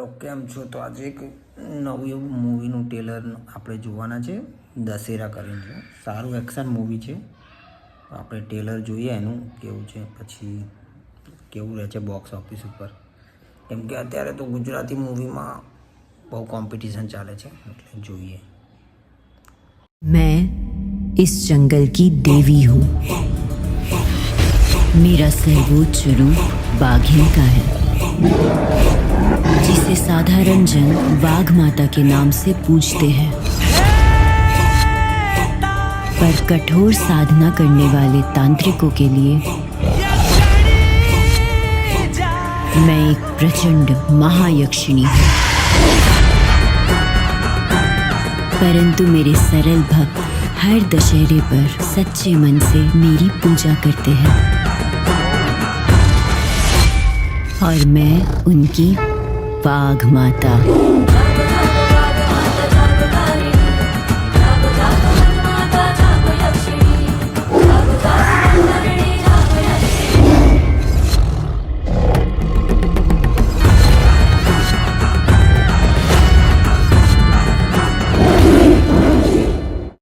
મિત્રો કેમ છો? તો આજે એક નવું એવું મૂવીનું ટ્રેલર આપણે જોવાના છે. દશેરા કરીને છે, સારું એક્શન મૂવી છે. તો આપણે ટ્રેલર જોઈએ એનું કેવું છે, પછી કેવું રહે છે બોક્સ ઓફિસ ઉપર. કેમ કે અત્યારે તો ગુજરાતી મૂવીમાં બહુ કોમ્પિટિશન ચાલે છે, એટલે જોઈએ. मैं इस जंगल की देवी हूँ। मेरा सर्वोच्च रूप बाघिन का है, जिसे साधारण जन बाघ माता के नाम से पूजते हैं। पर कठोर साधना करने वाले तांत्रिकों के लिए मैं एक प्रचंड महायक्षिणी हूँ। परंतु मेरे सरल भक्त हर दशहरे पर सच्चे मन से मेरी पूजा करते हैं और मैं उनकी बाघ माता